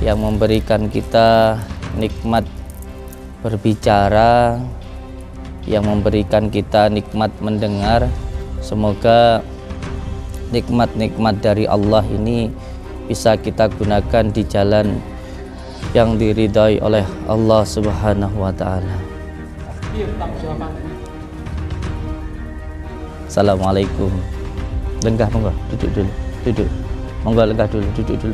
yang memberikan kita nikmat berbicara, yang memberikan kita nikmat mendengar. Semoga nikmat-nikmat dari Allah ini bisa kita gunakan di jalan yang diridhai oleh Allah Subhanahu wa Ta'ala. Assalamualaikum. Lenggah, monggo, duduk dulu, duduk. Monggo lenggah dulu, duduk dulu.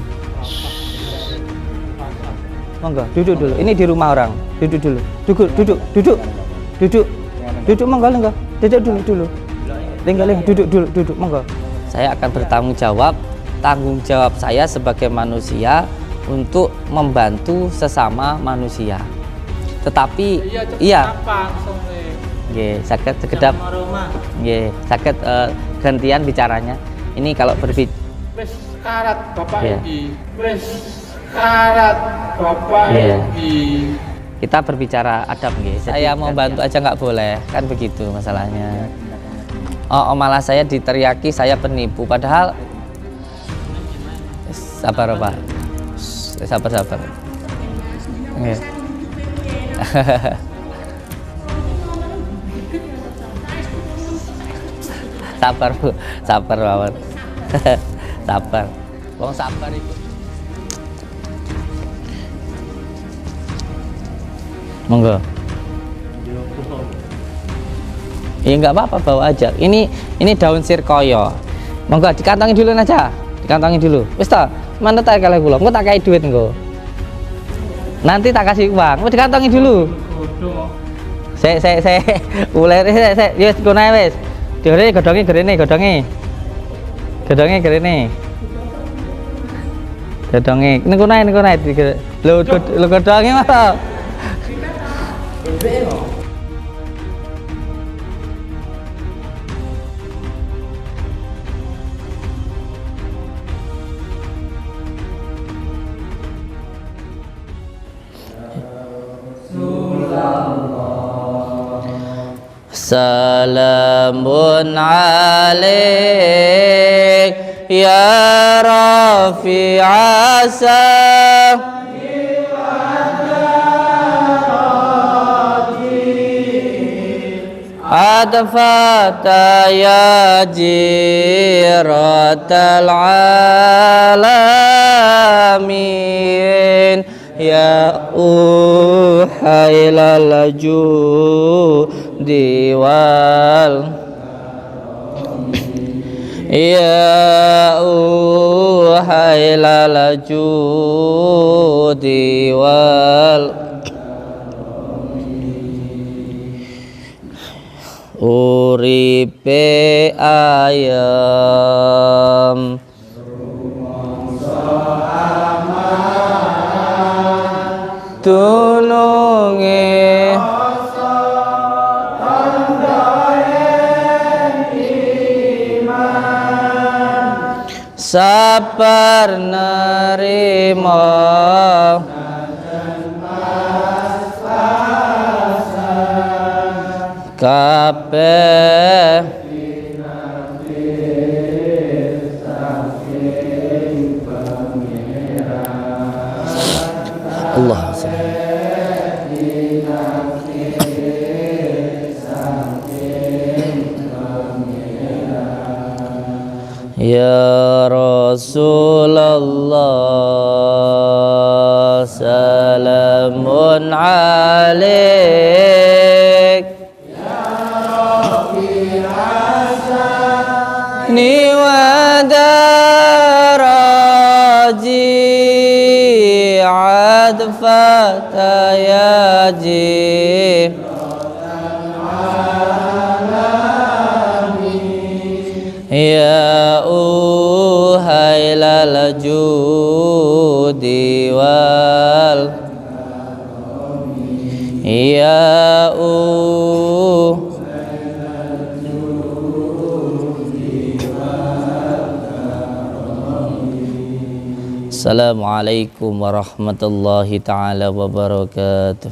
Monggo, duduk dulu. Ini di rumah orang. Duduk dulu. Duduk, monggo lenggah. Duduk dulu. Lenggah, duduk, monggo. Saya akan bertanggung jawab. Tanggung jawab saya sebagai manusia untuk membantu sesama manusia. Tetapi iya. Nggih, saged sekedap. Nggih, saged gantian bicaranya. Ini kalau berbicara wis karat Bapak iki. Wis karat Bapak iki. Kita berbicara adab nggih. Saya mau bantu aja nggak boleh, kan begitu masalahnya. Oh, malah saya diteriaki saya penipu, padahal sabar Pak. Sabar. Nggih. Sabar Bu, sabar mawon. Sabar. Wong sabar itu. Monggo. Ya enggak apa-apa, bawa aja. Ini daun sirkoyo. Monggo dikantongin dulu aja. Dikantongin dulu. Wis ta, mana tak kalih kula. Engko tak kai duit engko. Nanti tak kasih uang. Wis dikantongin dulu. Saya uler saya wis kono ae wis. Diore godhonge gerene. Godhonge niku nae lho godhonge mas. Salamun alaik ya Rafi'asa adfata ya jiratal alamin ya uhailal judi wal ya uhailal judi wal uripe ayam tulunge sabar nerima kabeh Allah ya Rasulullah salamun alaik ni wadaraji adfata yaji ya uhailal judi wal ya Assalamualaikum warahmatullahi ta'ala wabarakatuh.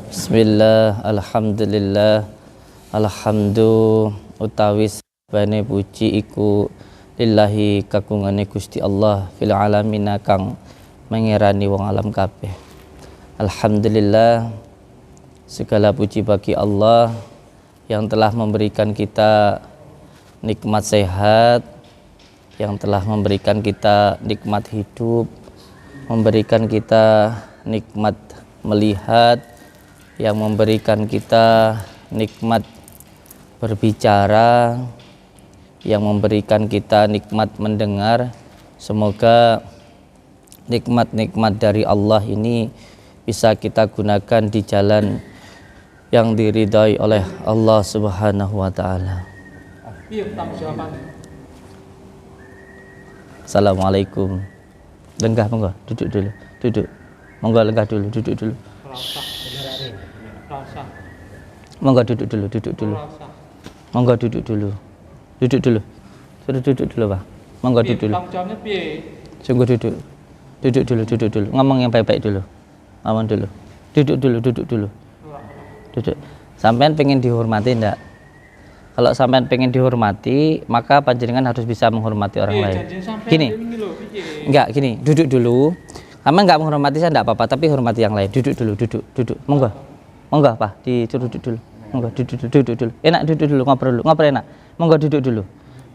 Bismillah, alhamdulillah, alhamdulillah utawi sabane puji iku lillahi kagungane Gusti Allah fil alamina kang mengerani wong alam kabeh. Alhamdulillah, segala puji bagi Allah yang telah memberikan kita nikmat sehat, yang telah memberikan kita nikmat hidup, memberikan kita nikmat melihat, yang memberikan kita nikmat berbicara, yang memberikan kita nikmat mendengar. Semoga nikmat-nikmat dari Allah ini bisa kita gunakan di jalan yang diridhai oleh Allah Subhanahu wa taala. Assalamualaikum. Lenggah monggo, duduk dulu. Duduk. Monggo lenggah dulu, duduk dulu. Monggo duduk dulu, duduk dulu. Monggo duduk dulu. Duduk dulu. Suruh duduk dulu, Pak. Monggo duduk dulu. Sungguh duduk. Duduk dulu, duduk dulu. Ngomong yang baik-baik dulu. Ngomong dulu. Duduk dulu, duduk dulu. Duduk. Sampean pengen dihormati enggak? Kalau sampean pengen dihormati, maka panjenengan harus bisa menghormati orang lain. Gini. Enggak, gini. Duduk dulu. Sampean enggak menghormati saya enggak apa-apa, tapi hormati yang lain. Duduk dulu, duduk, duduk. Monggo. Monggo, Pak. Disuruh duduk dulu. Monggo duduk dulu. Enak duduk dulu, ngobrol dulu. Ngobrol enak. Monggo duduk dulu.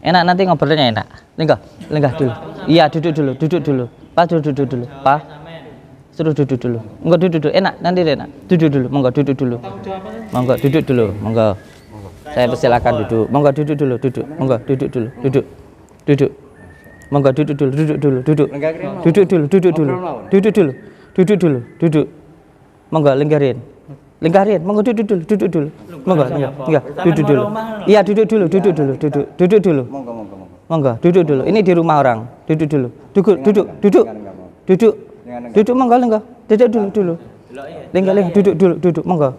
Enak, nanti ngobrolnya enak. Lenggah dulu. Iya, duduk dulu, duduk dulu. Pak duduk dulu. Pak. Suruh duduk dulu. Monggo duduk dulu. Enak, nanti enak. Duduk dulu. Monggo duduk dulu. Monggo duduk dulu. Monggo. Saya persilakan duduk. Monggo duduk dulu, duduk. Monggo duduk dulu, duduk. Duduk. Monggo duduk dulu, duduk dulu, duduk. Duduk dulu, duduk dulu. Duduk dulu. Duduk dulu, duduk. Monggo lingkarin. Lingkarin, monggo duduk dulu, duduk dulu. Monggo, enggak, duduk dulu. Iya, duduk dulu, duduk dulu, duduk. Duduk dulu. Monggo, duduk dulu. Ini di rumah orang. Duduk dulu. Duduk, duduk, duduk. Duduk. Duduk monggo, lenggah. Duduk dulu. Lenggah, duduk dulu, duduk. Monggo.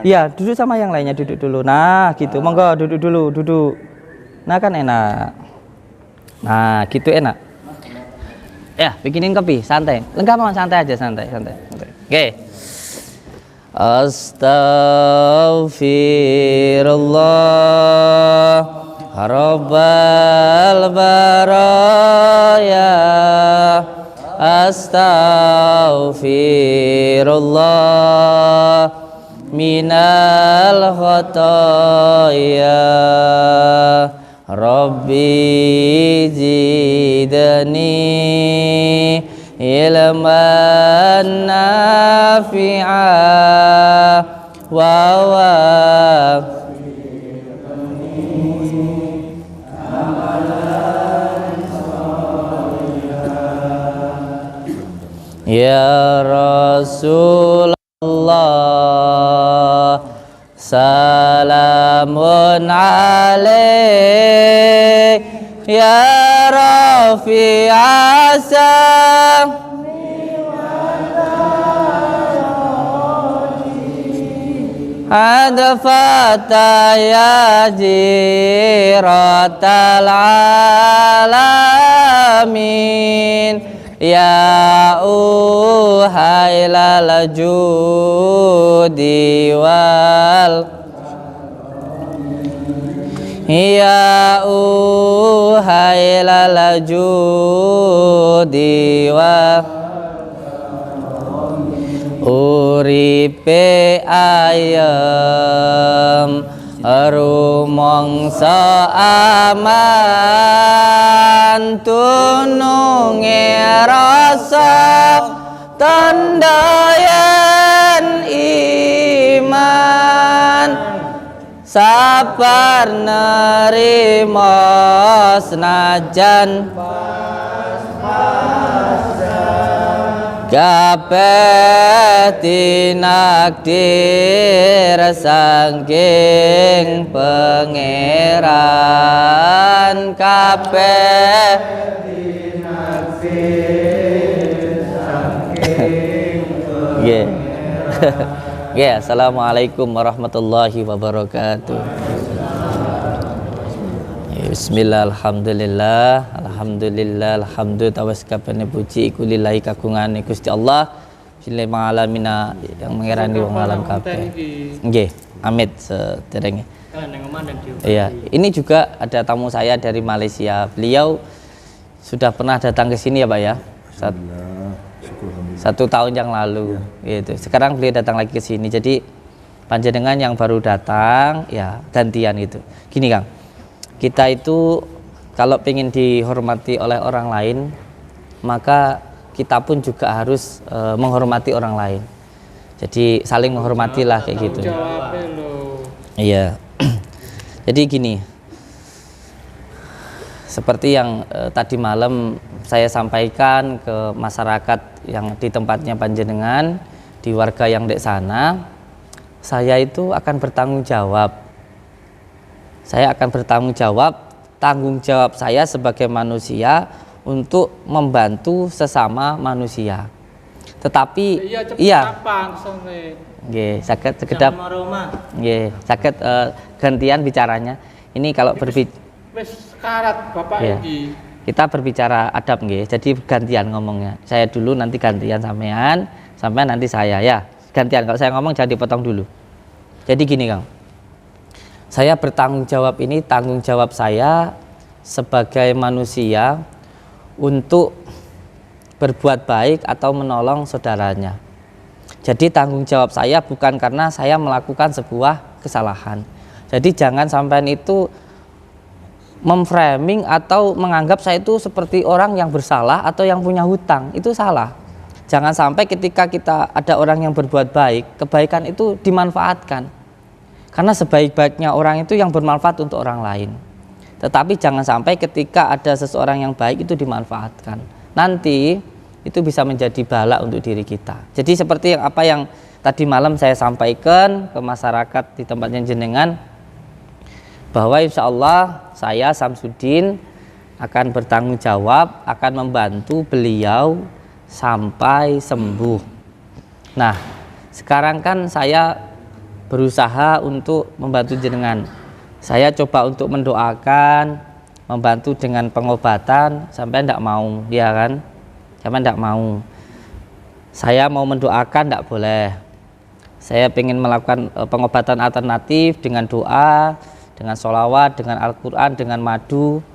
Iya, duduk sama yang lainnya, duduk dulu. Nah, gitu. Monggo, duduk dulu, duduk. Nah, kan enak. Nah, gitu enak. Ya, bikinin kopi, santai. Lenggah mau santai aja, santai. Oke. Astaghfirullah Rabbal baraya. Astaghfirullah minal khotoya. Rabbi zidni ilman nafi'a wa ya Rasulullah salamun alaik ya Rafi'asa adfata ya jiratal alamin ya uhailal judi wal ya uhailal judi wa uripe ayem rumangsa aman tununge rasa tandayan iman sabar nerima senajan kabeh tinakdir saking pangeran kabeh tinakdir saking pangeran. Assalamualaikum warahmatullahi wabarakatuh. Bismillah, alhamdulillah, alhamdulillah tawas kabehane puji iku lillahi kagungane Gusti Allah Bismillahirrahmanirrahim yang mengerani wong alam kabeh. Nggih, amit sederenge. Iya, ini juga ada tamu saya dari Malaysia. Beliau sudah pernah datang ke sini ya Pak ya. Satu tahun yang lalu gitu. Sekarang beliau datang lagi ke sini. Jadi panjenengan yang baru datang ya gantian gitu. Gini Kang, kita itu kalau ingin dihormati oleh orang lain, maka kita pun juga harus menghormati orang lain. Jadi saling menghormatilah kayak gitu. Iya. Jadi gini, seperti yang tadi malam saya sampaikan ke masyarakat yang di tempatnya panjenengan, di warga yang di sana, saya itu akan bertanggung jawab. Saya akan bertanggung jawab, tanggung jawab saya sebagai manusia untuk membantu sesama manusia. Tetapi iya, saged sekedap, saged gantian bicaranya. Ini kalau karat Bapak iki. Kita berbicara adab nggih. Jadi gantian ngomongnya. Saya dulu nanti gantian sampean nanti saya ya. Gantian, kalau saya ngomong jangan dipotong dulu. Jadi gini Kang. Saya bertanggung jawab, ini tanggung jawab saya sebagai manusia untuk berbuat baik atau menolong saudaranya. Jadi tanggung jawab saya bukan karena saya melakukan sebuah kesalahan. Jadi jangan sampai itu memframing atau menganggap saya itu seperti orang yang bersalah atau yang punya hutang. Itu salah. Jangan sampai ketika kita ada orang yang berbuat baik, kebaikan itu dimanfaatkan. Karena sebaik-baiknya orang itu yang bermanfaat untuk orang lain. Tetapi jangan sampai ketika ada seseorang yang baik itu dimanfaatkan. Nanti itu bisa menjadi bala untuk diri kita. Jadi seperti apa yang tadi malam saya sampaikan ke masyarakat di tempatnya jenengan, bahwa insya Allah saya Samsudin akan bertanggung jawab, akan membantu beliau sampai sembuh. Nah, sekarang kan saya berusaha untuk membantu jenengan. Saya coba untuk mendoakan, membantu dengan pengobatan, sampai tidak mau, ya kan? Sampai tidak mau. Saya mau mendoakan tidak boleh. Saya ingin melakukan pengobatan alternatif dengan doa, dengan sholawat, dengan Al-Quran, dengan madu,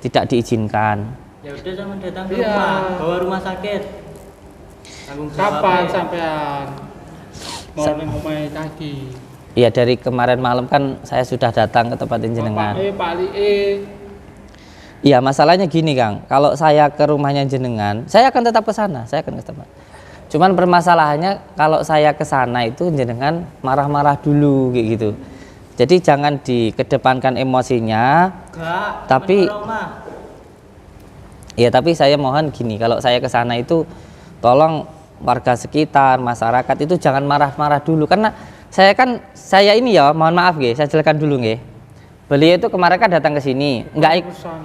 tidak diizinkan. Ya udah, sama datang ke rumah, bawa rumah sakit. Kapan sampean mau ngomongin kaki? Iya, dari kemarin malam kan saya sudah datang ke tempat jenengan. Iya, masalahnya gini Kang, kalau saya ke rumahnya jenengan, saya akan tetap ke sana, saya akan ke tempat. Cuman permasalahannya kalau saya ke sana itu jenengan marah-marah dulu kayak gitu. Jadi jangan dikedepankan emosinya. Tapi ya, tapi saya mohon gini, kalau saya ke sana itu tolong warga sekitar, masyarakat itu jangan marah-marah dulu, karena saya ini ya, mohon maaf nggih, saya jelaskan dulu nggih. Beliau itu kemarin kan datang ke sini,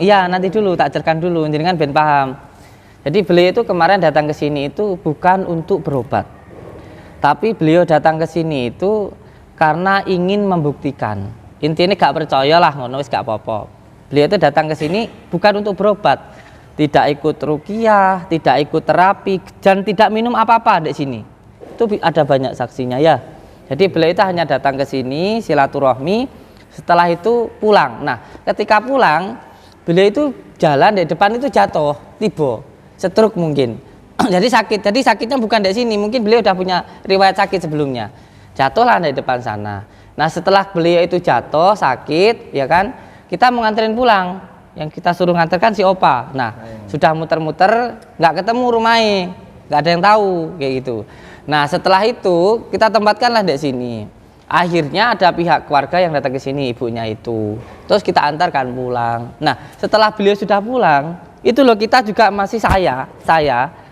iya nanti dulu tak jelaskan dulu, jenengan ben paham. Jadi beliau itu kemarin datang ke sini itu bukan untuk berobat, tapi beliau datang ke sini itu karena ingin membuktikan. Intinya gak percaya lah, ngono wis gak apa-apa. Beliau itu datang ke sini bukan untuk berobat, tidak ikut ruqyah, tidak ikut terapi, dan tidak minum apa-apa di sini. Itu ada banyak saksinya ya. Jadi beliau itu hanya datang ke sini silaturahmi. Setelah itu pulang. Nah, ketika pulang, beliau itu jalan di depan itu jatuh, tiba, stroke mungkin. Jadi sakit. Jadi sakitnya bukan di sini. Mungkin beliau udah punya riwayat sakit sebelumnya. Jatuhlah di depan sana. Nah, setelah beliau itu jatuh sakit, ya kan, kita mau nganterin pulang. Yang kita suruh nganterkan si Opa. Nah, sudah muter-muter, nggak ketemu rumahnya, nggak ada yang tahu kayak gitu. Nah, setelah itu kita tempatkanlah di sini. Akhirnya ada pihak keluarga yang datang ke sini, ibunya itu. Terus kita antarkan pulang. Nah, setelah beliau sudah pulang, itu loh kita juga masih saya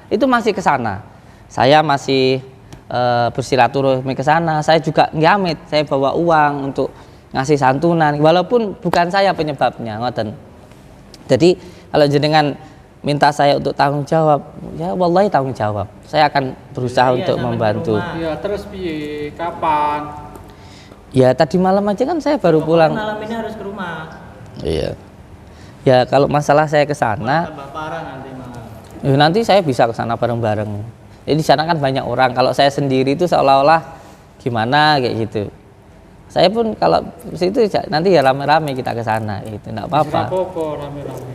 itu masih ke sana. Saya masih bersilaturahmi ke sana. Saya juga ngamit, saya bawa uang untuk ngasih santunan, walaupun bukan saya penyebabnya, ngoten. Jadi kalau jenengan minta saya untuk tanggung jawab, ya wallahi tanggung jawab. Saya akan berusaha untuk membantu. Ya, terus piye? Kapan? Ya tadi malam aja kan saya baru pulang. Malam ini harus ke rumah. Iya. Ya kalau masalah saya ke sana, tambah parah nanti malam. Ya, nanti saya bisa ke sana bareng-bareng. Jadi di sana kan banyak orang. Kalau saya sendiri itu seolah-olah gimana kayak gitu. Saya pun kalau situ nanti ya rame-rame kita ke sana, itu enggak apa-apa. Rame-rame.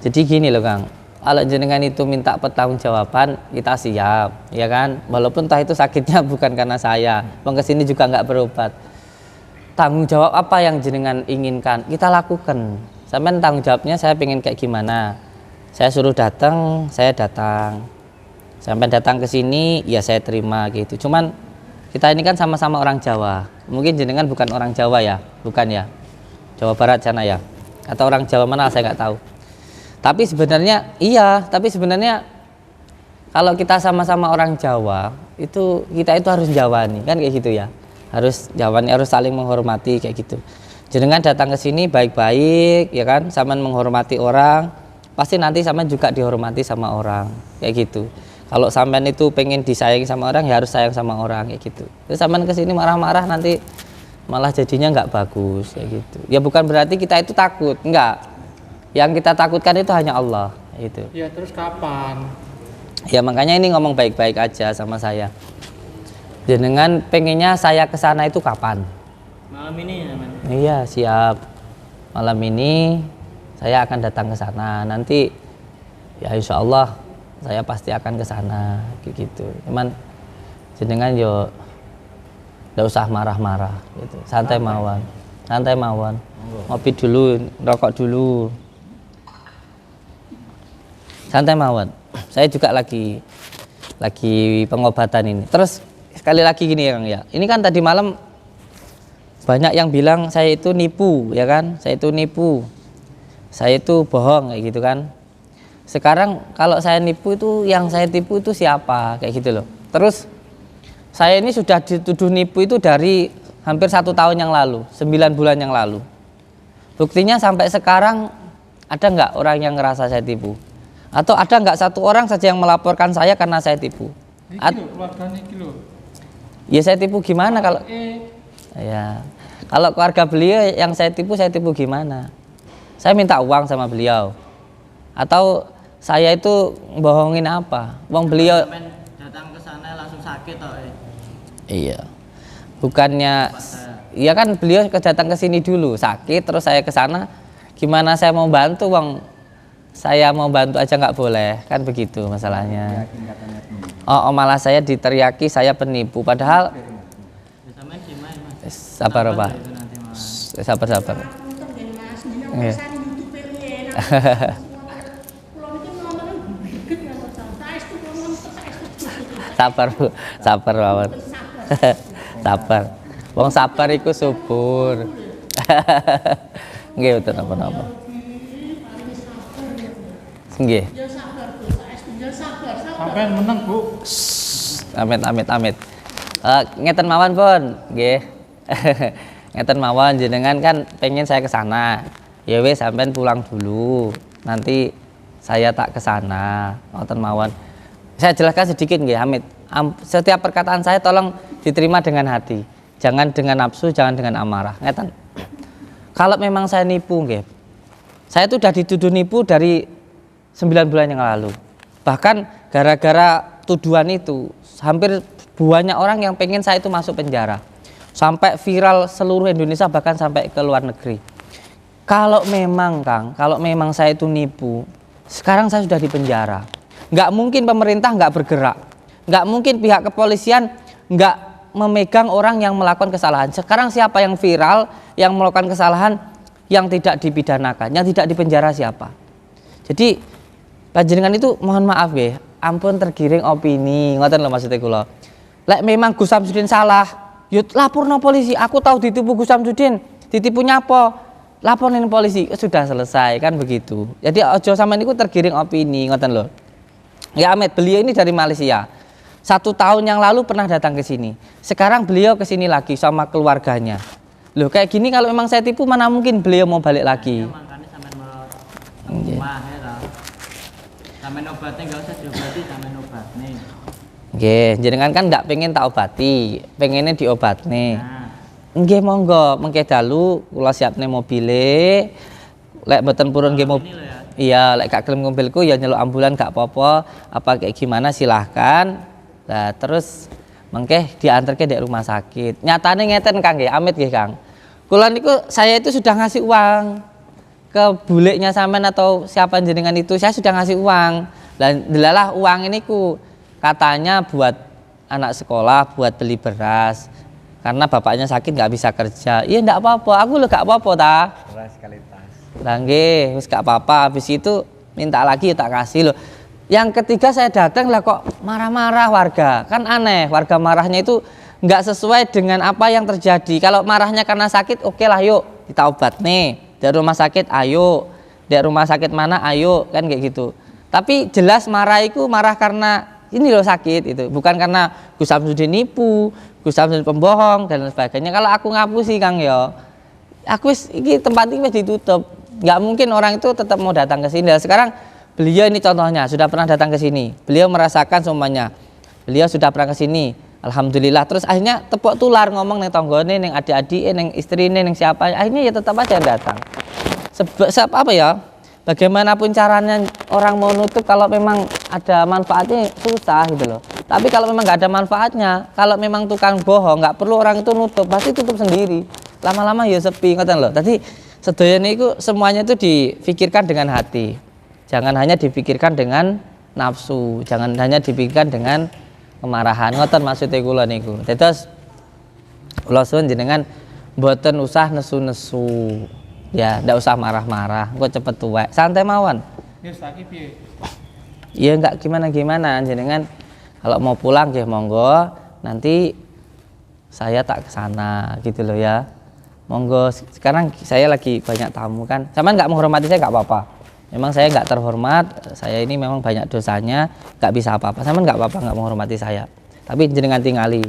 Jadi gini loh Kang, kalau jenengan itu minta pertanggungjawaban, kita siap, ya kan? Walaupun entah itu sakitnya bukan karena saya, bang kesini juga nggak berobat. Tanggung jawab apa yang jenengan inginkan, kita lakukan. Sampai tanggung jawabnya saya pengen kayak gimana, saya suruh datang, saya datang. Sampai datang ke sini, ya saya terima gitu. Cuman kita ini kan sama-sama orang Jawa. Mungkin jenengan bukan orang Jawa ya, bukan ya? Jawa Barat sana ya? Atau orang Jawa mana saya nggak tahu. Tapi sebenarnya iya, tapi sebenarnya kalau kita sama-sama orang Jawa, itu kita itu harus jawani, kan kayak gitu ya. Harus jawani, harus saling menghormati kayak gitu. Jenengan datang ke sini baik-baik, ya kan, sampean menghormati orang, pasti nanti sampean juga dihormati sama orang, kayak gitu. Kalau sampean itu pengen disayangi sama orang, ya harus sayang sama orang, kayak gitu. Terus sampean ke sini marah-marah, nanti malah jadinya nggak bagus, kayak gitu. Ya bukan berarti kita itu takut, enggak. Yang kita takutkan itu hanya Allah, itu. Ya terus kapan? Ya makanya ini ngomong baik-baik aja sama saya. Jenengan pengennya saya ke sana itu kapan? Malam ini ya, Man. Iya, siap. Malam ini saya akan datang ke sana. Nanti ya insya Allah saya pasti akan ke sana, kayak gitu. Cuman jenengan yo nggak usah marah-marah gitu. Santai mawon. Santai mawon. Ngopi dulu, rokok dulu. Santai mawon. Saya juga lagi pengobatan ini. Terus sekali lagi gini ya Kang ya. Ini kan tadi malam banyak yang bilang saya itu nipu, ya kan? Saya itu nipu. Saya itu bohong kayak gitu kan. Sekarang kalau saya nipu itu yang saya tipu itu siapa? Kayak gitu loh. Terus saya ini sudah dituduh nipu itu dari hampir 1 tahun yang lalu, 9 bulan yang lalu. Buktinya sampai sekarang ada nggak orang yang ngerasa saya tipu? Atau ada nggak satu orang saja yang melaporkan saya karena saya tipu? Keluarga niki lho. Ya saya tipu gimana kalau? Ya, kalau keluarga beliau yang saya tipu gimana? Saya minta uang sama beliau, atau saya itu bohongin apa? Uang beliau? Datang ke sana langsung sakit toh. Iya, bukannya? Iya kan beliau datang ke sini dulu sakit, terus saya ke sana. Gimana saya mau bantu uang? Saya mau bantu aja nggak boleh, kan begitu masalahnya. Oh, malah saya diteriaki saya penipu, padahal sabar Pak, sabar. Iya. Sabar Bu, sabar mawon. Sabar. Wong sabar iku subur. Nggih mboten napa-napa. Nggih. Sampai menang Bu. Amit. Ngeten mawon pun, nggih. Ngeten mawon jenengan kan pengen saya ke sana. Ya wis sampean pulang dulu. Nanti saya tak ke sana. Ngoten mawon. Saya jelaskan sedikit nggih, Hamid. Setiap perkataan saya tolong diterima dengan hati. Jangan dengan nafsu, jangan dengan amarah. Ngeten. Kalau memang saya nipu nggih. Saya itu sudah dituduh nipu dari 9 bulan yang lalu. Bahkan gara-gara tuduhan itu hampir banyak orang yang pengen saya itu masuk penjara. Sampai viral seluruh Indonesia, bahkan sampai ke luar negeri. Kalau memang Kang, kalau memang saya itu nipu, sekarang saya sudah di penjara. Nggak mungkin pemerintah nggak bergerak. Nggak mungkin pihak kepolisian nggak memegang orang yang melakukan kesalahan. Sekarang siapa yang viral, yang melakukan kesalahan, yang tidak dipidanakan, yang tidak dipenjara siapa? Jadi panjenengan itu mohon maaf ya, ampun tergiring opini, ngoten lho maksudnya kula. Lek memang Gus Samsudin salah, yuk laporno polisi. Aku tahu ditipu Gus Samsudin, ditipunya apa? Laporin polisi, sudah selesai kan begitu. Jadi ojo sampean niku tergiring opini, ngoten lho. Ya Ahmed, beliau ini dari Malaysia. 1 tahun yang lalu pernah datang ke sini. Sekarang beliau ke sini lagi sama keluarganya. Loh kayak gini kalau memang saya tipu mana mungkin beliau mau balik lagi. Ya, makanya sampean mau rumah ya toh. Sampean obatnya enggak usah diobati, sampean obatnya. Nggih, jenengan kan ndak pengen tak obati, pengennya diobatne. Nah, Nggih monggo, mengke dalu kula siapne mobile. Lek mboten purun nggih ini loh ya. iya, lek gak gelem mobilku ya nyeluk ambulan gak apa-apa. Apa kayak gimana silahkan. Nah, terus Mengke diantarke di rumah sakit. Nyatane ngeten Kang nggih, amit nggih Kang. Kula niku saya itu sudah ngasih uang ke buleknya sampean atau siapa jenengan itu, saya sudah ngasih uang. Dan delalah uang ini ku katanya buat anak sekolah, buat beli beras. Karena bapaknya sakit nggak bisa kerja. Iya nggak apa-apa, aku lo nggak apa-apa ta. Beras kualitas. Lah nggih, wis nggak apa-apa. Habis itu minta lagi tak kasih loh. Yang ketiga saya datang lah kok marah-marah warga, kan aneh. Warga marahnya itu nggak sesuai dengan apa yang terjadi. Kalau marahnya karena sakit, oke lah yuk kita obat nih. Dari rumah sakit ayo, dari rumah sakit mana ayo, kan kayak gitu. Tapi jelas marah itu marah karena ini loh sakit itu, bukan karena Gus Samsudin nipu, Gus Samsudin pembohong dan lain sebagainya. Kalau aku ngapusi Kang yo, aku ini tempat ini ditutup, nggak mungkin orang itu tetap mau datang ke sini. Dan sekarang beliau ini contohnya sudah pernah datang ke sini, beliau merasakan semuanya, beliau sudah pernah ke sini, alhamdulillah. Terus akhirnya tepuk tular ngomong neng tonggone, neng adik-adik, neng istrinya, neng siapa, akhirnya ya tetap aja datang. Sebab apa ya? Bagaimanapun caranya orang mau nutup kalau memang ada manfaatnya susah gitu loh. Tapi kalau memang nggak ada manfaatnya, kalau memang tukang bohong nggak perlu orang itu nutup, pasti tutup sendiri. Lama-lama ya sepi, ngoten loh. Tadi sedaya itu semuanya itu difikirkan dengan hati. Jangan hanya dipikirkan dengan nafsu, jangan hanya dipikirkan dengan kemarahan. Ngoten maksudnya kula niku. Terus kula suwun jenengan mboten usah nesu-nesu. Ya, ndak usah marah-marah, kok cepet tuwek. Santai mawon. Ya sakit piye? Iya enggak gimana-gimana jenengan kalau mau pulang nggih monggo, nanti saya tak ke sana gitu loh ya. Monggo, sekarang saya lagi banyak tamu kan. Sama nggak menghormati saya nggak apa-apa. Memang saya nggak terhormat, saya ini memang banyak dosanya, nggak bisa apa-apa. Sama nggak apa-apa nggak menghormati saya. Tapi jenengan tingali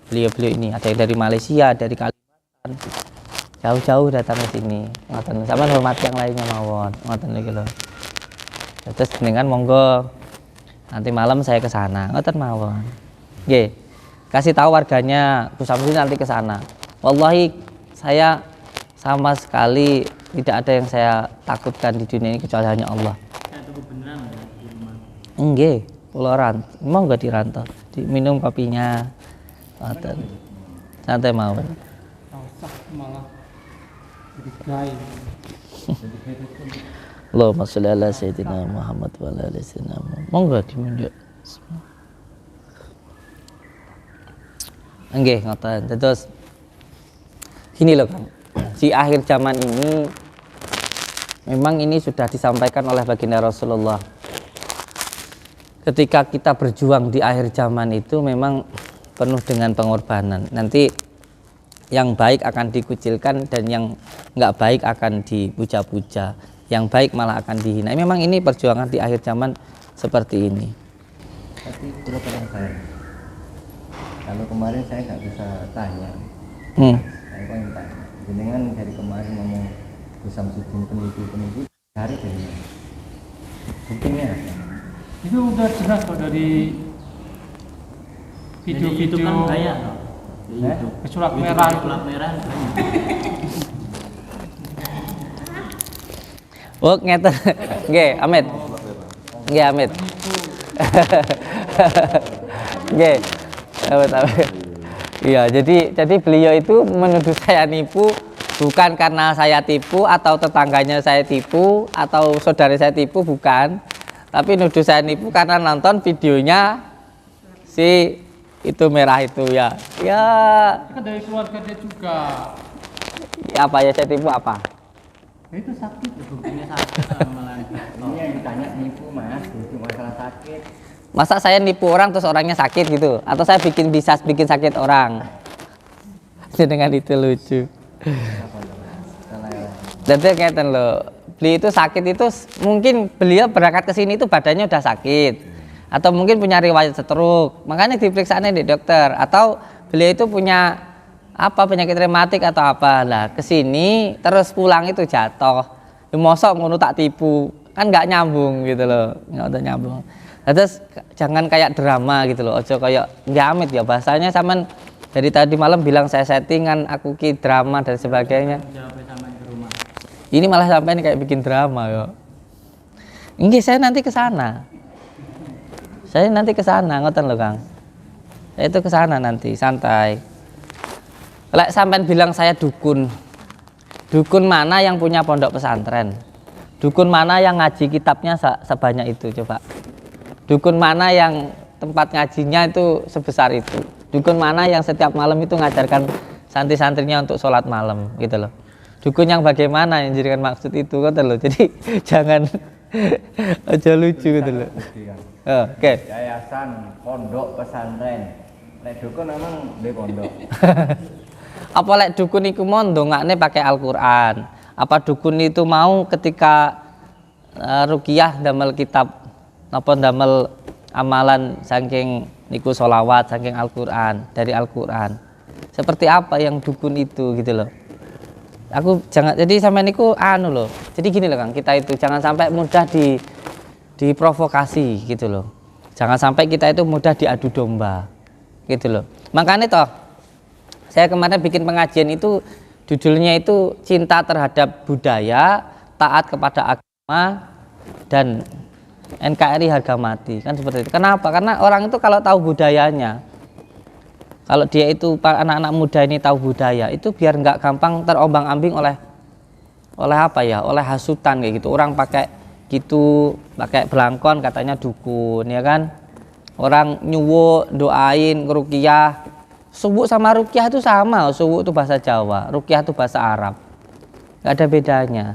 beliau-beliau ini, ada yang dari Malaysia, dari Kalimantan, jauh-jauh datang ke sini. Ngoten, sama hormati yang lainnya mawon. Ngoten iki lho. Terus jenengan monggo nanti malam saya ke sana. Ngoten mawon. Nggih. Kasih tahu warganya Gus Samsudin nanti ke sana. Wallahi saya sama sekali tidak ada yang saya takutkan di dunia ini kecuali hanya Allah. Saya tunggu beneran ya di rumah. Nggih, kula mau nggak dirantau, diminum kopinya. Ngoten. Santai mawon. Usah malah jadi gay. Allahumma sholli ala sayyidina Muhammad wa ala ali sayyidina Muhammad. Monggo diminum. Nggih, ngoten. Terus gini loh Kang. Di akhir zaman ini memang ini sudah disampaikan oleh baginda Rasulullah. Ketika kita berjuang di akhir zaman itu memang penuh dengan pengorbanan. Nanti yang baik akan dikucilkan dan yang nggak baik akan dipuja-puja. Yang baik malah akan dihina. Memang ini perjuangan di akhir zaman seperti ini. Tapi kalau saya, kalau kemarin saya nggak bisa tanya, saya pengen tanya. Jenengan dari kemarin ngomong Gus Samsudin peneliti cari dari mana? Buktinya apa? Itu udah jelas kok dari Video-video video-video kan banyak toh. Di Eh? YouTube. Sulap Video merah itu. sulap merah banyak. Oh, ngeten. Nggih, Amit. Nggih, Amit. Nggih. Amit. Iya, jadi beliau itu menuduh saya nipu bukan karena saya tipu atau tetangganya saya tipu atau saudara saya tipu, bukan. Tapi nuduh saya nipu karena nonton videonya si itu merah itu ya. Ya, kan dari keluarga dia juga. apa ya saya tipu apa? Ya, itu sakit. Buktinya sakit malah. Ini yang ditanya nipu mas, itu masalah sakit. Masa saya nipu orang terus orangnya sakit gitu? Atau saya bikin sakit orang? Dengan itu lucu. Jadi ngeten loh, beliau itu sakit itu mungkin beliau berangkat ke sini itu badannya udah sakit, atau mungkin punya riwayat stroke, makanya diperiksaannya di dokter, atau beliau itu punya apa penyakit rematik atau apa. Lah ke sini terus pulang itu jatuh. Mosok ngono tak tipu, kan nggak nyambung gitu loh, nggak nyambung. Terus jangan kayak drama gitu loh, ojo kayak Amit ya bahasanya, saman dari tadi malam bilang saya settingan, aku ki drama dan sebagainya. Jawabnya sampai ke rumah. Ini malah sampai kayak bikin drama yo. Ini saya nanti ke sana. Saya nanti ke sana, ngoten loh Kang. Itu ke sana nanti santai. Lek sampean bilang saya dukun. Dukun mana yang punya pondok pesantren? Dukun mana yang ngaji kitabnya sebanyak itu coba? Dukun mana yang tempat ngajinya itu sebesar itu? Dukun mana yang setiap malam itu ngajarkan santri-santrinya untuk sholat malam gitu loh? Dukun yang bagaimana yang jadikan maksud itu gitu loh. Jadi jangan aja lucu gitu loh. Oke. Yayasan, pondok, pesantren. Lek dukun memang di pondok. Apa lek dukun iku mau ndongakne pakai Al-Qur'an? Apa dukun itu mau ketika ruqyah damel kitab napa damel amalan saking niku sholawat saking Al-Qur'an, dari Al-Qur'an. Seperti apa yang dukun itu gitu loh. Aku jangan jadi sampai niku anu loh. Jadi gini loh Kang, kita itu jangan sampai mudah diprovokasi gitu loh. Jangan sampai kita itu mudah diadu domba. Gitu loh. Makanya toh saya kemarin bikin pengajian itu judulnya itu cinta terhadap budaya, taat kepada agama dan NKRI harga mati. Kan seperti itu. Kenapa? Karena orang itu kalau tahu budayanya, kalau dia itu anak-anak muda ini tahu budaya, itu biar nggak gampang terombang-ambing oleh apa ya? Oleh hasutan kayak gitu. Orang pakai gitu, pakai belangkon katanya dukun, ya kan? Orang nyuwuk, doain, ruqyah. Subuh sama ruqyah itu sama. Subuh itu bahasa Jawa, ruqyah itu bahasa Arab. Nggak ada bedanya.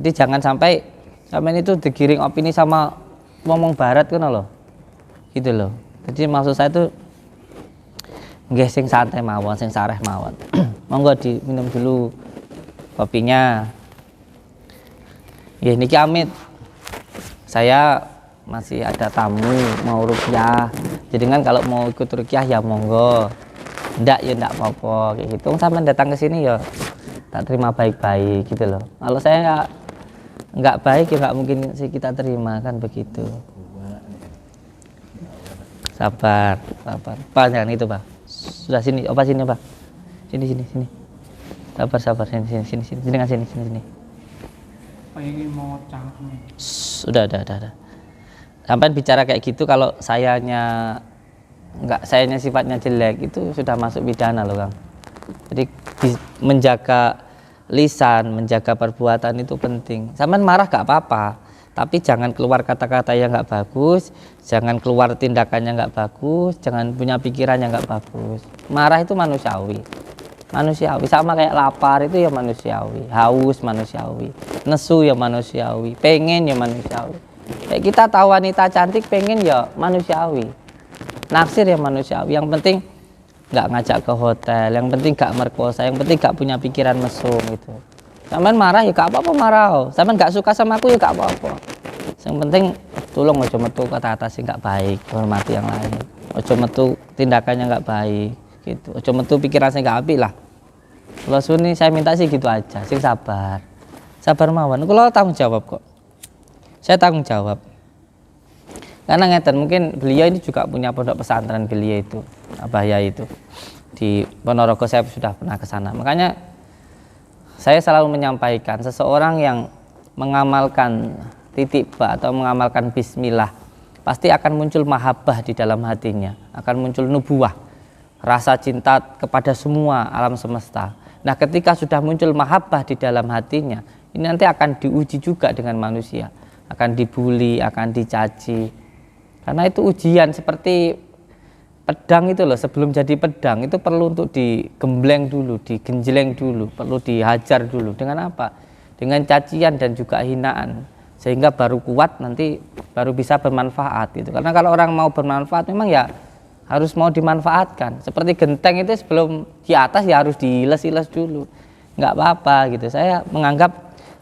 Jadi jangan sampai itu digiring opini sama ngomong barat kan loh. Gitu loh. Jadi maksud saya itu nggih sing santai mawon, sing sareh mawon. Monggo diminum dulu kopinya. Ya niki amit. Saya masih ada tamu mau ruqyah. Jadi kan kalau mau ikut ruqyah ya monggo. Ndak ya ndak apa-apa kayak gitu. Sampeyan datang ke sini ya tak terima baik-baik gitu loh. Kalau saya nggak baik ya nggak mungkin sih kita terima kan begitu. Sabar. Pak jangan itu Pak. Sudah sini, opa sini Pak. Sini. Sabar sini. Sini. Pak ini mau cangkem. Sudah. Sampai bicara kayak gitu kalau sayanya sifatnya jelek itu sudah masuk pidana loh Kang. Jadi menjaga lisan, menjaga perbuatan itu penting. Sampai marah gak apa-apa, tapi jangan keluar kata-kata yang gak bagus, jangan keluar tindakannya gak bagus, jangan punya pikiran yang gak bagus. Marah itu manusiawi, sama kayak lapar itu ya manusiawi, haus manusiawi, nesu ya manusiawi, pengen ya manusiawi. Kayak kita tahu wanita cantik pengen ya manusiawi. Naksir ya manusiawi, yang penting nggak ngajak ke hotel, yang penting nggak merkosa, yang penting nggak punya pikiran mesum gitu. Sampean marah ya gak apa-apa marah, sampean nggak suka sama aku ya gak apa-apa. Yang penting tolong ojo metu kata-kata sih nggak baik, hormati yang lain. Ojo metu tindakannya nggak baik, gitu. Ojo metu pikiran saya nggak apik lah. Kalau suni saya minta sih gitu aja, sing sabar mawon. Kalau tanggung jawab kok, saya tanggung jawab. Karena ngeten mungkin beliau ini juga punya pondok pesantren beliau itu Abahya itu di Ponorogo, saya sudah pernah ke sana. Makanya saya selalu menyampaikan seseorang yang mengamalkan titik ba atau mengamalkan bismillah pasti akan muncul mahabbah di dalam hatinya, akan muncul nubuwah, rasa cinta kepada semua alam semesta. Nah ketika sudah muncul mahabbah di dalam hatinya, ini nanti akan diuji juga dengan manusia, akan dibully, akan dicaci. Karena itu ujian seperti pedang itu loh, sebelum jadi pedang itu perlu untuk digembleng dulu, digenjleng dulu, perlu dihajar dulu. Dengan apa? Dengan cacian dan juga hinaan, sehingga baru kuat, nanti baru bisa bermanfaat gitu. Karena kalau orang mau bermanfaat memang ya harus mau dimanfaatkan. Seperti genteng itu sebelum di atas ya harus diiles-iles dulu. Nggak apa-apa gitu. Saya menganggap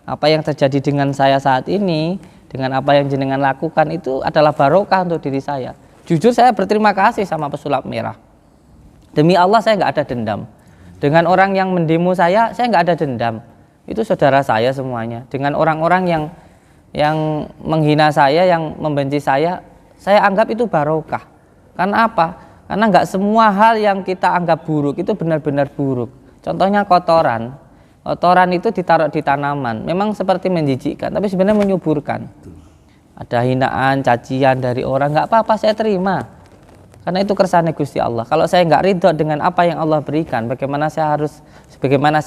apa yang terjadi dengan saya saat ini, dengan apa yang jenengan lakukan itu adalah barokah untuk diri saya. Jujur saya berterima kasih sama pesulap merah. Demi Allah saya nggak ada dendam. Dengan orang yang mendemo saya nggak ada dendam. Itu saudara saya semuanya. Dengan orang-orang yang menghina saya, yang membenci saya anggap itu barokah. Karena apa? Karena nggak semua hal yang kita anggap buruk itu benar-benar buruk. Contohnya kotoran. Kotoran itu ditaruh di tanaman, memang seperti menjijikkan, tapi sebenarnya menyuburkan. Ada hinaan, cacian dari orang, nggak apa-apa saya terima. karena itu kersane Gusti Allah. Kalau saya nggak ridho dengan apa yang Allah berikan, bagaimana saya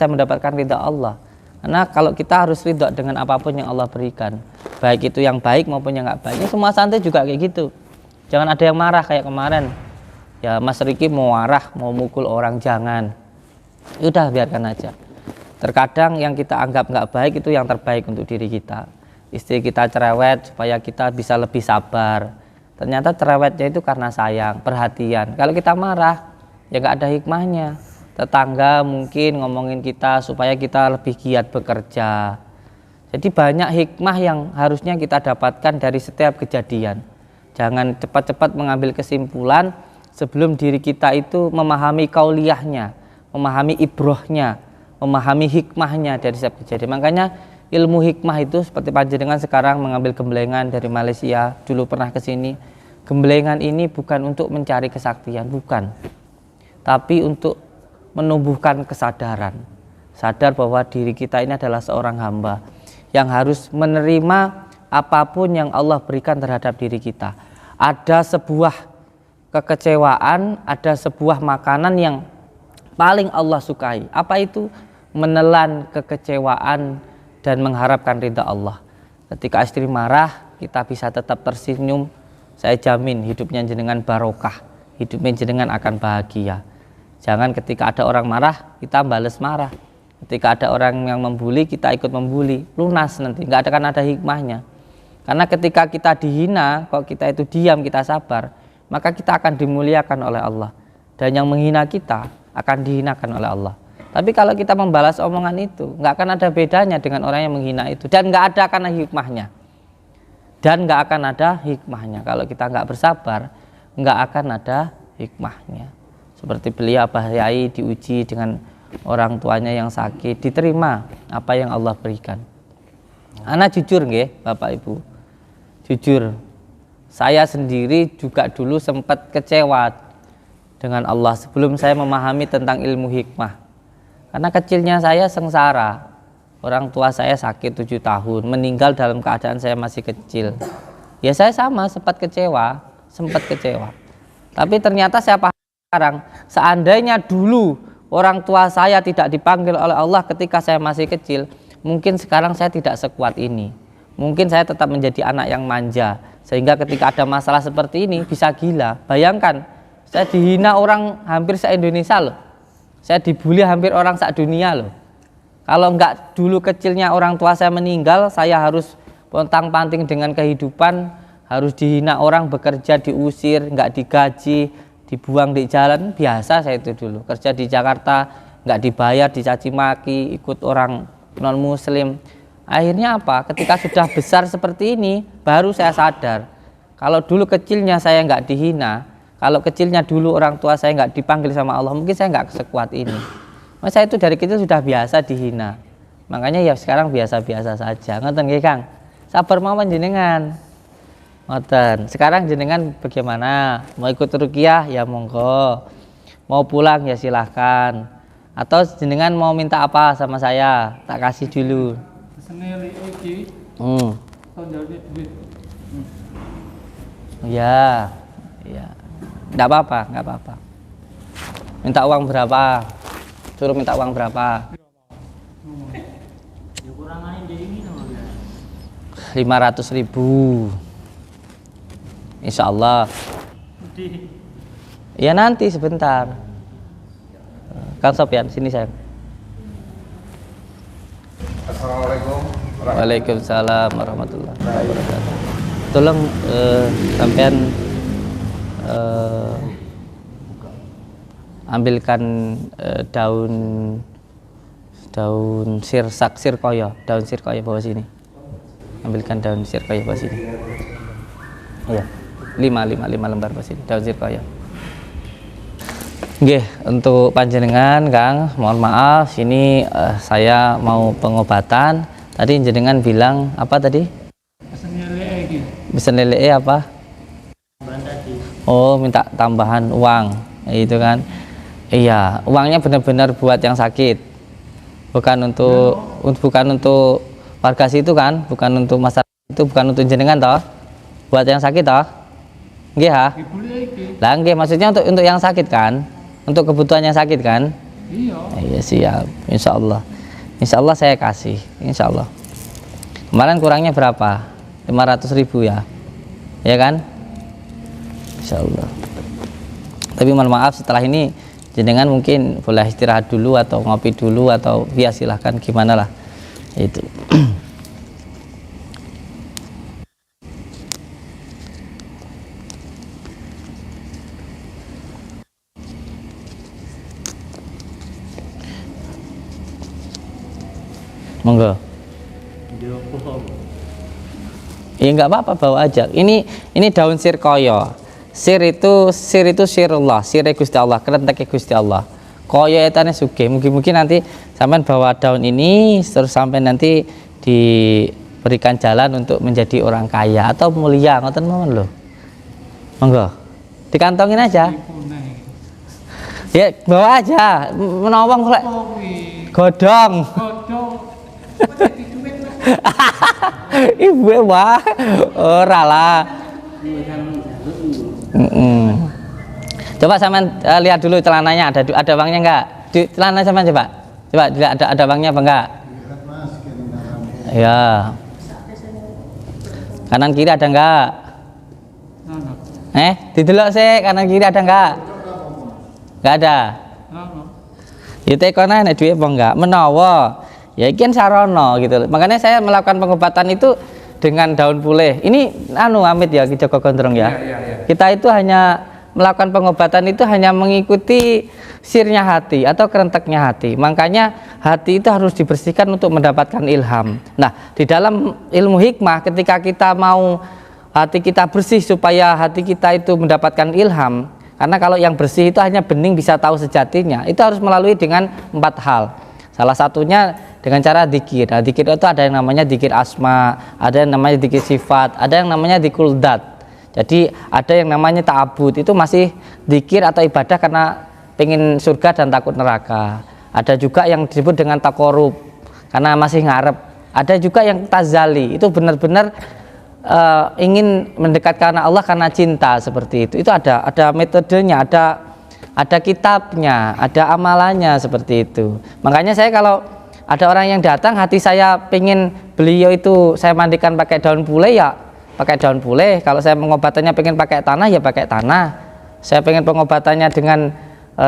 mendapatkan ridho Allah? Karena kalau kita harus ridho dengan apapun yang Allah berikan, baik itu yang baik maupun yang nggak baik. Ini semua santri juga kayak gitu. Jangan ada yang marah kayak kemarin. Ya Mas Riki mau marah, mau mukul orang, jangan. Udah biarkan aja. Terkadang yang kita anggap nggak baik itu yang terbaik untuk diri kita. Istri kita cerewet supaya kita bisa lebih sabar. Ternyata cerewetnya itu karena sayang, perhatian. Kalau kita marah, ya nggak ada hikmahnya. Tetangga mungkin ngomongin kita supaya kita lebih giat bekerja. Jadi banyak hikmah yang harusnya kita dapatkan dari setiap kejadian. Jangan cepat-cepat mengambil kesimpulan sebelum diri kita itu memahami kauliyahnya, memahami ibrohnya, memahami hikmahnya dari setiap kejadian. Makanya ilmu hikmah itu seperti panjenengan sekarang mengambil gemblengan dari Malaysia, dulu pernah ke sini. Gemblengan ini bukan untuk mencari kesaktian, bukan. Tapi untuk menumbuhkan kesadaran. Sadar bahwa diri kita ini adalah seorang hamba yang harus menerima apapun yang Allah berikan terhadap diri kita. Ada sebuah kekecewaan, ada sebuah makanan yang paling Allah sukai. Apa itu? Menelan kekecewaan dan mengharapkan ridha Allah. Ketika istri marah, kita bisa tetap tersenyum. Saya jamin hidupnya jenengan barokah, hidupnya jenengan akan bahagia. Jangan ketika ada orang marah, kita bales marah. Ketika ada orang yang membuli, kita ikut membuli. Lunas nanti, nggak akan ada hikmahnya. Karena ketika kita dihina, kalau kita itu diam, kita sabar, maka kita akan dimuliakan oleh Allah. Dan yang menghina kita akan dihinakan oleh Allah. Tapi kalau kita membalas omongan itu, nggak akan ada bedanya dengan orang yang menghina itu. Dan nggak ada karena hikmahnya. Dan nggak akan ada hikmahnya. Kalau kita nggak bersabar, nggak akan ada hikmahnya. Seperti beliau Abah Yai diuji dengan orang tuanya yang sakit, diterima apa yang Allah berikan. Ana jujur nggih, Bapak Ibu. Jujur. Saya sendiri juga dulu sempat kecewa dengan Allah sebelum saya memahami tentang ilmu hikmah. Karena kecilnya saya sengsara. Orang tua saya sakit 7 tahun, meninggal dalam keadaan saya masih kecil. Ya saya sama sempat kecewa. Tapi ternyata saya paham sekarang, seandainya dulu orang tua saya tidak dipanggil oleh Allah ketika saya masih kecil, mungkin sekarang saya tidak sekuat ini. Mungkin saya tetap menjadi anak yang manja, sehingga ketika ada masalah seperti ini bisa gila. Bayangkan, saya dihina orang hampir se-Indonesia loh. Saya dibully hampir orang se-dunia loh. Kalau enggak dulu kecilnya orang tua saya meninggal, saya harus pontang-panting dengan kehidupan, harus dihina orang, bekerja diusir, enggak digaji, dibuang di jalan. Biasa saya itu dulu kerja di Jakarta, nggak dibayar, dicaci maki, ikut orang non muslim. Akhirnya apa? Ketika sudah besar seperti ini, baru saya sadar kalau dulu kecilnya saya nggak dihina, kalau kecilnya dulu orang tua saya nggak dipanggil sama Allah, mungkin saya nggak sekuat ini. Mas saya itu dari kecil sudah biasa dihina, makanya ya sekarang biasa-biasa saja. Ngoten nggih Kang, sabar mawon jenengan. Ngoten. Sekarang jenengan bagaimana? Mau ikut ruqyah ya monggo. Mau pulang ya silahkan. Atau jenengan mau minta apa sama saya? Tak kasih dulu. Seneli iki. Tau jadi duit. Ya. Ya. Enggak apa-apa. Minta uang berapa? Suruh minta uang berapa? Ya kurangannya jadi ini sama dia. 500.000. Insya Allah. Ya nanti sebentar. Kang Sopyan, sini sayang. Assalamualaikum. Waalaikumsalam warahmatullahi wabarakatuh. Tolong sampean ambilkan daun sirkoyo bawa sini. Ambilkan daun sirkoyo bawa sini. Iya. 5 lembar bawa sini daun sirkoyo. Nggih, untuk panjenengan Kang, mohon maaf ini saya mau pengobatan. Tadi jenengan bilang apa tadi? Bisa lele apa? Oh, minta tambahan uang. Itu kan. Iya, uangnya benar-benar buat yang sakit. Bukan untuk warga situ kan, bukan untuk masyarakat itu, bukan untuk jenengan toh. Buat yang sakit toh. Nggih ha? Dibeli iki. Lah nggih, maksudnya untuk yang sakit kan? Untuk kebutuhan yang sakit kan? Iya. Iya siap, insya Allah. Insya Allah saya kasih, insya Allah. Kemarin kurangnya berapa? 500.000 ya, ya kan? Insya Allah. Tapi mohon maaf setelah ini jenengan mungkin boleh istirahat dulu atau ngopi dulu atau ya silahkan gimana lah itu. Monggo. Ya nggak apa-apa, bawa aja. Ini daun sirkoyo. Sir itu sirullah, sire Gusti Allah, kerentek Gusti Allah. Koyo etane sugih. Mungkin nanti sampean bawa daun ini terus sampai nanti diberikan jalan untuk menjadi orang kaya atau mulia, ngoten mawon lho. Monggo. Dikantongin aja. Ya, bawa aja. Menawang kok godhong. Ibu wah, ora lah. Coba sampean lihat dulu celananya ada uangnya enggak? Di celana sampean coba dilihat ada uangnya apa enggak? Ya. Kanan kiri ada enggak? Didelok sih kanan kiri ada enggak? Enggak ada. Itu kono nek duwe apa enggak? Menawa ya ikan sarono gitu. Makanya saya melakukan pengobatan itu dengan daun pulih. Ini Amit ya, Joko Gondrong ya. Kita itu hanya melakukan pengobatan itu hanya mengikuti sirnya hati atau kerenteknya hati. Makanya hati itu harus dibersihkan untuk mendapatkan ilham. Nah, di dalam ilmu hikmah ketika kita mau hati kita bersih supaya hati kita itu mendapatkan ilham. Karena kalau yang bersih itu hanya bening bisa tahu sejatinya. Itu harus melalui dengan 4 hal. Salah satunya dengan cara dzikir. Nah, dzikir itu ada yang namanya dzikir asma, ada yang namanya dzikir sifat, ada yang namanya dzikul dzat. Jadi ada yang namanya ta'abud, itu masih dzikir atau ibadah karena pengen surga dan takut neraka. Ada juga yang disebut dengan taqarrub karena masih ngarep. Ada juga yang tazali, itu benar-benar ingin mendekatkan Allah karena cinta, seperti itu. Itu ada metodenya, ada kitabnya, ada amalannya, seperti itu. Makanya saya kalau ada orang yang datang, hati saya pengen beliau itu saya mandikan pakai daun pulih, ya pakai daun pulih. Kalau saya pengobatannya pengen pakai tanah, ya pakai tanah. Saya pengen pengobatannya dengan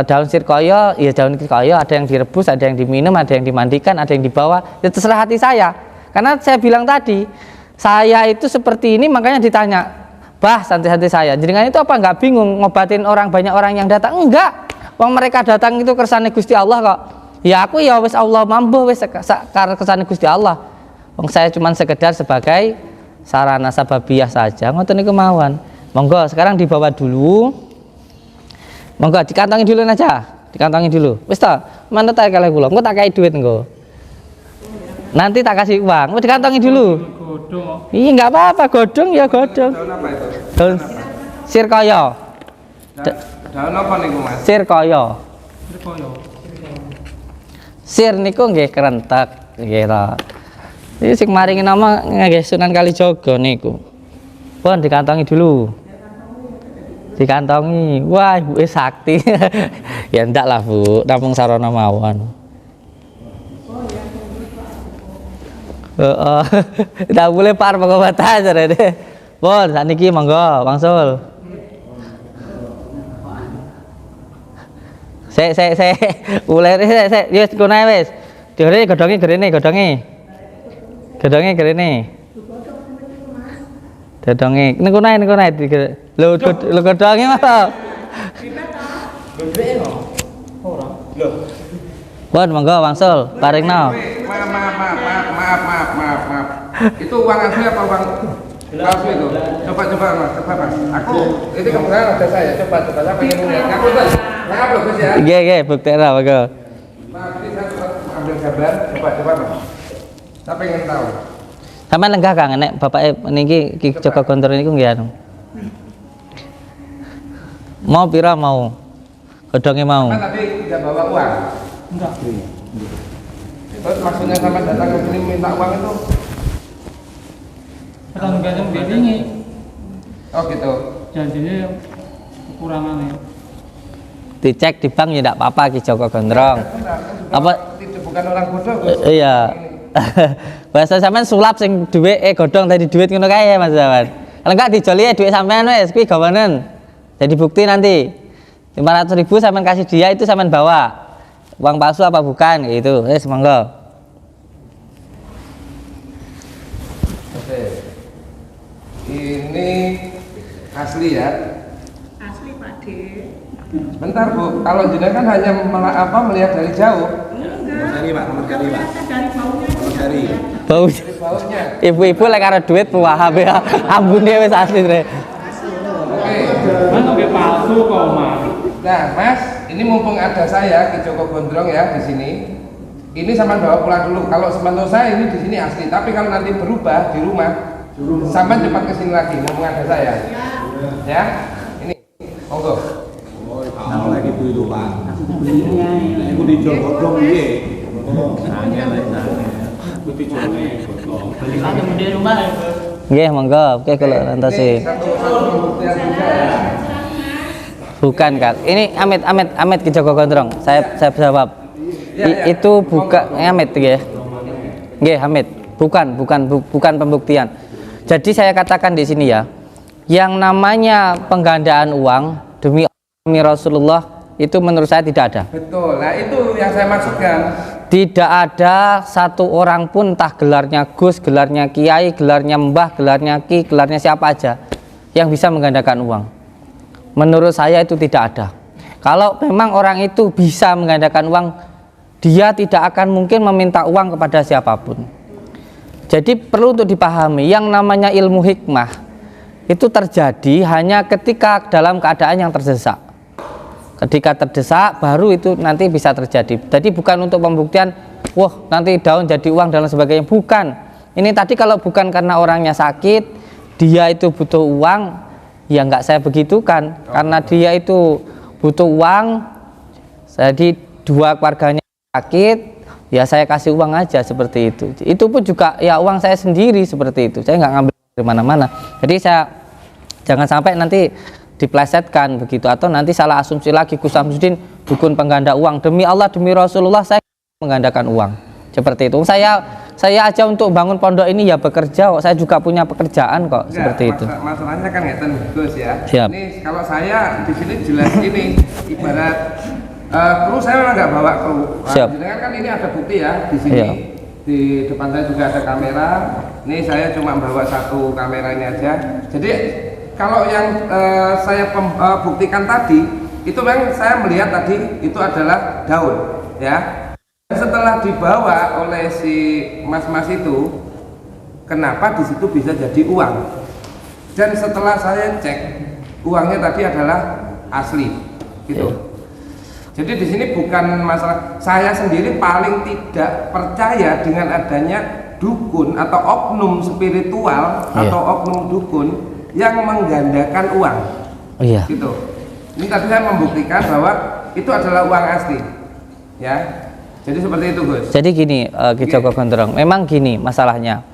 daun sirkoyo, ya daun sirkoyo. Ada yang direbus, ada yang diminum, ada yang dimandikan, ada yang dibawa. Ya terserah hati saya. Karena saya bilang tadi, saya itu seperti ini, makanya ditanya, bah santai-santai saya. Jenengan itu apa nggak bingung ngobatin orang, banyak orang yang datang? Enggak. Wong mereka datang itu kersane Gusti Allah kok. Ya aku ya wis Allah mampu wis karena kersane Gusti Allah. Wong saya cuma sekedar sebagai sarana sababiyah saja. Ngoten niku mawon. Monggo sekarang dibawa dulu. Monggo dikantongin dulu aja. Dikantongin dulu. Wis ta, mana tak kalih kula. Engko tak kai duit engko. Nanti tak kasih uang. Mau dikantongin dulu. Iya nggak apa-apa, godong ya godong. Daun apa itu? Daun sirkoyo. Daun apa nih Mas? Sirkoyo. Sir niku nggih kerentek nggih ta. Iki sing maringi nama nggih Sunan Kalijaga niku. Pun dikantongi dulu. Dikantongi. Wah, ibuke sakti. Ya ndak lah, Bu. Namung sarana mawon. Tak boleh par pengobatan jarene. Pun sakniki monggo wangsul. Sik ulere sik wis kono ae wis. Diore godhonge gerene. Godhonge gerene. Godhonge niku nae lho godhonge Mas. Godheke kok. Ora. Lho. Pun monggo wangsul paringno. Maaf. Itu uang asli apa uang palsu itu? Coba Mas. Aku itu kebetulan ada saya. Coba saya pengen lihat. Ngaku Mas. Maaf loh Gus ya. Nggih, buktekno monggo. Maaf ini saya ambil gambar. Coba Mas. Saya pengen tahu. Sampeyan lenggah Kang nek bapake niki Ki Joko Gondrong niku nggih anu. Mau pira mau? Godhonge mau. Kan tadi tidak bawa uang. Enggak. Terus maksudnya sama datang ke sini minta uang itu? Orang biasa ini. Oh gitu. janjinya kekurangannya. Dicek di bank ya enggak apa-apa Ki Joko Gondrong. Apa Tidak, bukan orang bodoh Gus. iya. Bahasa sampean sulap sing duit godhong tadi duit ngono kae Mas Zaman. Kalau enggak dijoli duit sampean wis kuwi gawanen. Jadi bukti nanti 500.000 sampean kasih dia itu sampean bawa. Uang palsu apa bukan gitu. Monggo. Oke. Ini asli ya. Asli Pak D. Bentar Bu, kalau jenengan hanya melihat dari jauh, Dari baunya itu Bau dari baunya. ibu-ibu lek karo duit puwahab ya. Ambune wis asli Tre. Oke. Kan oke palsu kok Mas. Nah, Mas, ini mumpung ada saya Ki Joko Gondrong ya di sini. Ini sampean bawa pulang dulu. Kalau sementu saya ini di sini asli, tapi kalau nanti berubah di rumah, sampean cepat ke sini lagi mumpung ada saya. Ya. Ini. Monggo. Nah, lagi itu Pak. Iku dijual godhong piye? Kan di rumah ya, Bos. Nggih, monggo. Oke kalau Ini nanti satu pembuktian juga ya. bukan Kak. Ini Amit Ki Joko Gondrong. Saya jawab. Ya. Itu bukan Amit nggih. Nggih, Amit. Bukan pembuktian. Jadi saya katakan di sini ya, yang namanya penggandaan uang demi Rasulullah itu menurut saya tidak ada. Betul. Nah, itu yang saya maksudkan. Tidak ada satu orang pun, entah gelarnya Gus, gelarnya Kiai, gelarnya Mbah, gelarnya Ki, gelarnya siapa aja yang bisa menggandakan uang. Menurut saya itu tidak ada. Kalau memang orang itu bisa menggandakan uang, dia tidak akan mungkin meminta uang kepada siapapun. Jadi perlu untuk dipahami, yang namanya ilmu hikmah itu terjadi hanya ketika dalam keadaan yang terdesak. Ketika terdesak baru itu nanti bisa terjadi. Jadi bukan untuk pembuktian, wah nanti daun jadi uang dan sebagainya. Bukan. Ini tadi kalau bukan karena orangnya sakit, dia itu butuh uang, ya nggak saya begitukan. Karena dia itu butuh uang, jadi dua keluarganya sakit, ya saya kasih uang aja seperti itu. Itu pun juga ya uang saya sendiri seperti itu. Saya nggak ngambil dari mana-mana. Jadi saya jangan sampai nanti diplesetkan begitu, atau nanti salah asumsi lagi Gus Samsudin dukun pengganda uang. Demi Allah, demi Rasulullah saya menggandakan uang seperti itu. Saya aja untuk bangun pondok ini ya bekerja kok, saya juga punya pekerjaan kok. Enggak, seperti itu. Masalahnya kan ngeten Gus ya. Siap. Ini kalau saya di sini jelas ini ibarat kru, saya memang nggak bawa kru. Siap. Jangan kan ini ada bukti ya di sini. Iya. Di depan saya juga ada kamera. Ini saya cuma bawa satu kamera ini aja. Jadi kalau yang saya buktikan tadi itu memang saya melihat tadi itu adalah daun ya. Setelah dibawa oleh si mas-mas itu, kenapa di situ bisa jadi uang? Dan setelah saya cek, uangnya tadi adalah asli gitu. Jadi di sini bukan masalah, saya sendiri paling tidak percaya dengan adanya dukun atau oknum spiritual atau oknum dukun yang menggandakan uang. Iya. Gitu. Ini tadi saya membuktikan bahwa itu adalah uang asli. Ya. Jadi seperti itu, Gus. Jadi gini, Ki Joko Gondrong, memang gini masalahnya.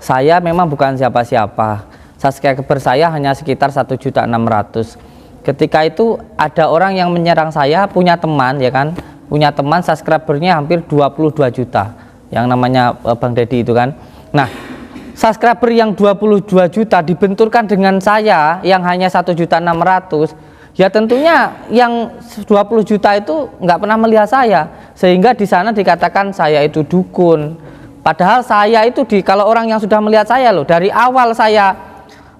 Saya memang bukan siapa-siapa. Subscriber saya hanya sekitar 1.600.000. Ketika itu ada orang yang menyerang saya, punya teman ya kan, punya teman subscribernya hampir 22 juta, yang namanya Bang Deddy itu kan. Nah, subscriber yang 22 juta dibenturkan dengan saya yang hanya 1.600.000, ya tentunya yang 20 juta itu nggak pernah melihat saya, sehingga di sana dikatakan saya itu dukun. Padahal saya itu kalau orang yang sudah melihat saya loh, dari awal saya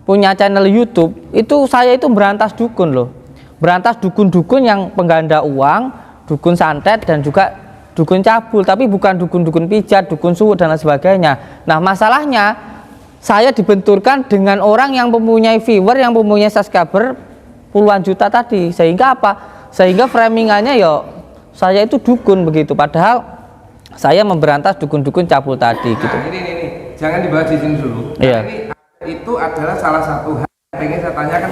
punya channel YouTube itu saya itu berantas dukun loh, berantas dukun-dukun yang pengganda uang, dukun santet dan juga dukun cabul, tapi bukan dukun-dukun pijat, dukun suhu dan lain sebagainya. Nah masalahnya saya dibenturkan dengan orang yang mempunyai viewer, yang mempunyai subscriber puluhan juta tadi, sehingga apa? Sehingga framingannya ya saya itu dukun begitu, padahal saya memberantas dukun-dukun cabul tadi gitu. Nah, ini jangan dibahas di sini dulu. Iya. Nah, ini itu adalah salah satu hal yang pengen saya tanyakan.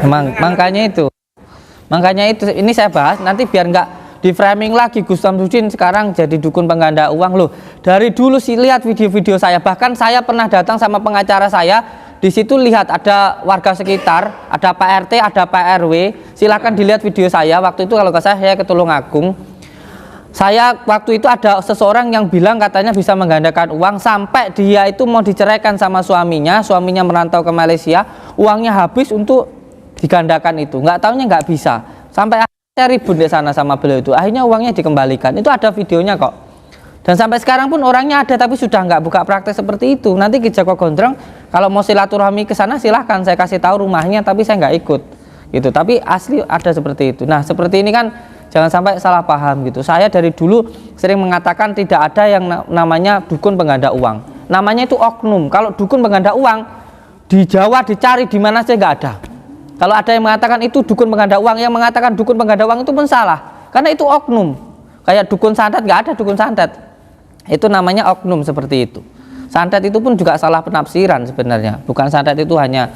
Makanya itu ini saya bahas nanti biar nggak di framing lagi Gus Samsudin sekarang jadi dukun pengganda uang loh. Dari dulu sih lihat video-video saya, bahkan saya pernah datang sama pengacara saya di situ lihat ada warga sekitar, ada Pak RT, ada Pak RW. Silakan dilihat video saya. Waktu itu kalau nggak salah saya ke Tulungagung. Saya waktu itu ada seseorang yang bilang katanya bisa menggandakan uang sampai dia itu mau diceraikan sama suaminya merantau ke Malaysia, uangnya habis untuk digandakan itu. Nggak taunya nggak bisa. Sampai saya ribut di sana sama beliau itu. Akhirnya uangnya dikembalikan. Itu ada videonya kok. Dan sampai sekarang pun orangnya ada tapi sudah nggak buka praktek seperti itu. Nanti Ki Joko Gondrong kalau mau silaturahmi ke sana silahkan, saya kasih tahu rumahnya, tapi saya nggak ikut gitu. Tapi asli ada seperti itu. Nah seperti ini kan jangan sampai salah paham gitu. Saya dari dulu sering mengatakan tidak ada yang namanya dukun pengganda uang. Namanya itu oknum. Kalau dukun pengganda uang di Jawa dicari di mana saja nggak ada. Kalau ada yang mengatakan itu dukun pengganda uang, yang mengatakan dukun pengganda uang itu pun salah. Karena itu oknum. Kayak dukun santet, nggak ada dukun santet. Itu namanya oknum seperti itu. Santet itu pun juga salah penafsiran sebenarnya. Bukan santet itu hanya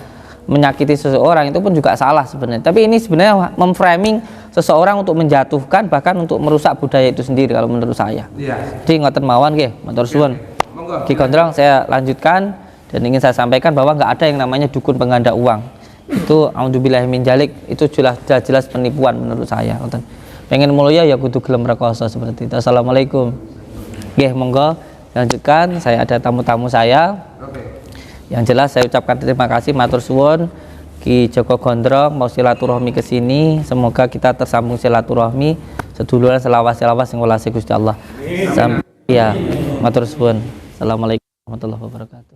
menyakiti seseorang, itu pun juga salah sebenarnya. Tapi ini sebenarnya memframing seseorang untuk menjatuhkan, bahkan untuk merusak budaya itu sendiri kalau menurut saya. Iya. Jadi ngoten mawon nggih, matur suwun. Monggo. Ki Gondrong saya lanjutkan dan ingin saya sampaikan bahwa nggak ada yang namanya dukun pengganda uang. Itu auzubillahi min dzalik, itu jelas penipuan menurut saya. Ngoten. Pengen mulia ya kudu gelem rekoso seperti itu. Assalamualaikum. Nggih, monggo lanjutkan. Saya ada tamu-tamu saya. Oke. Yang jelas saya ucapkan terima kasih matur suwun Ki Joko Gondrong mau silaturahmi ke sini. Semoga kita tersambung silaturahmi seduluran selawas-selawas sing welase Gusti Allah. Ya, matur suwun. Assalamualaikum warahmatullahi wabarakatuh.